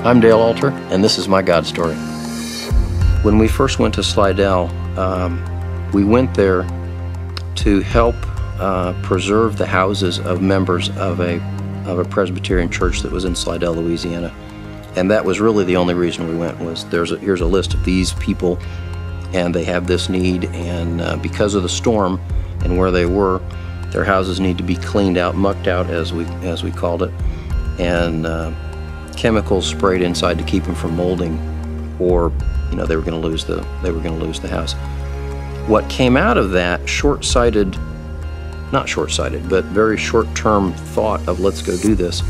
I'm Dale Alter, and this is my God story. When we first went to Slidell, we went there to help preserve the houses of members of a Presbyterian church that was in Slidell, Louisiana. And that was really the only reason we went, was here's a list of these people, and they have this need, and because of the storm and where they were, their houses need to be cleaned out, mucked out as we called it, and chemicals sprayed inside to keep them from molding, or they were going to lose the house. What came out of that not short-sighted, but very short-term thought of let's go do this,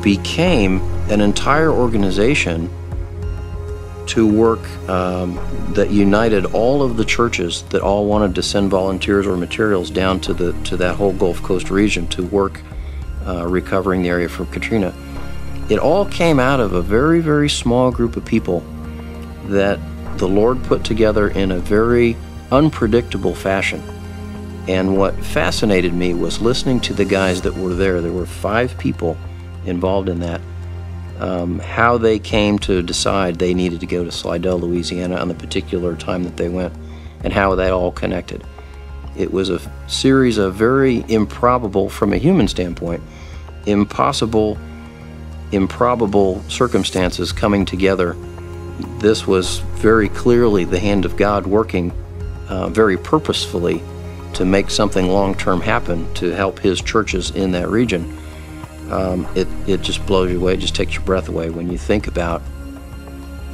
became an entire organization to work that united all of the churches that all wanted to send volunteers or materials down to that whole Gulf Coast region to work recovering the area from Katrina. It all came out of a very, very small group of people that the Lord put together in a very unpredictable fashion. And what fascinated me was listening to the guys that were there. There were 5 people involved in that. How they came to decide they needed to go to Slidell, Louisiana on the particular time that they went, and how that all connected. It was a series of very improbable, from a human standpoint, improbable circumstances coming together. This was very clearly the hand of God working very purposefully to make something long-term happen to help his churches in that region. It just blows you away, it just takes your breath away when you think about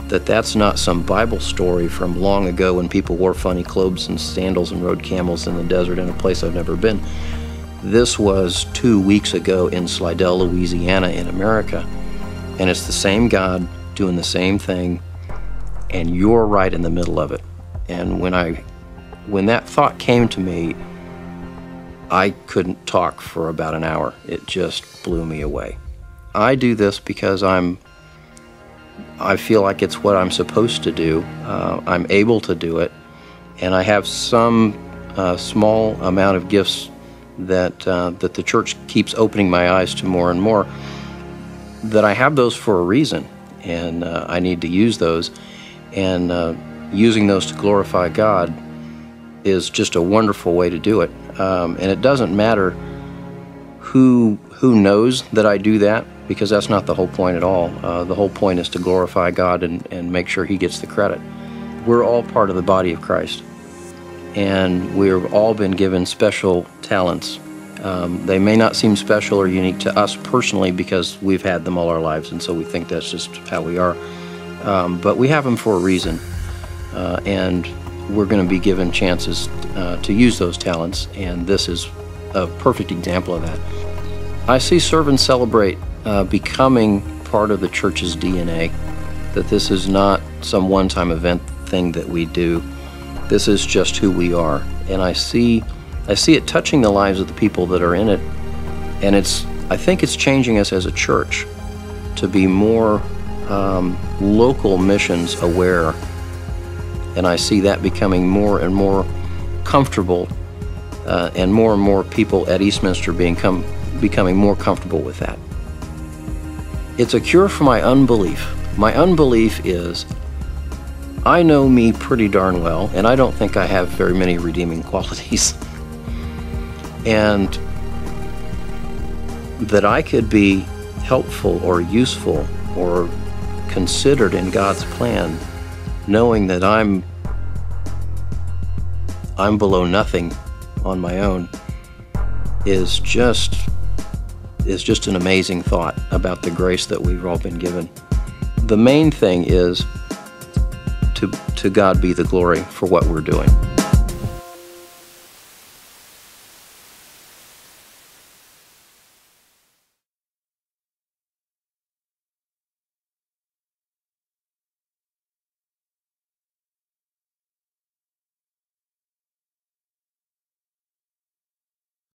that. That's not some Bible story from long ago when people wore funny clothes and sandals and rode camels in the desert in a place I've never been. This was 2 weeks ago in Slidell, Louisiana in America, and it's the same God doing the same thing, and you're right in the middle of it. And when that thought came to me, I couldn't talk for about an hour. It just blew me away. I do this because I feel like it's what I'm supposed to do. I'm able to do it, and I have some small amount of gifts that the church keeps opening my eyes to more and more, that I have those for a reason, and I need to use those, and using those to glorify God is just a wonderful way to do it. And it doesn't matter who knows that I do that, because that's not the whole point at all. The whole point is to glorify God and make sure he gets the credit. We're all part of the body of Christ, and we've all been given special talents. They may not seem special or unique to us personally because we've had them all our lives, and so we think that's just how we are. But we have them for a reason, and we're going to be given chances to use those talents, and this is a perfect example of that. I see Serve and Celebrate becoming part of the church's DNA, that this is not some one-time event thing that we do. This is just who we are, and I see it touching the lives of the people that are in it, and I think it's changing us as a church to be more local missions aware. And I see that becoming more and more comfortable, and more people at Eastminster becoming more comfortable with that. It's a cure for my unbelief. My unbelief is, I know me pretty darn well, and I don't think I have very many redeeming qualities. And that I could be helpful or useful or considered in God's plan, knowing that I'm below nothing on my own, is just an amazing thought about the grace that we've all been given. The main thing is to God be the glory for what we're doing.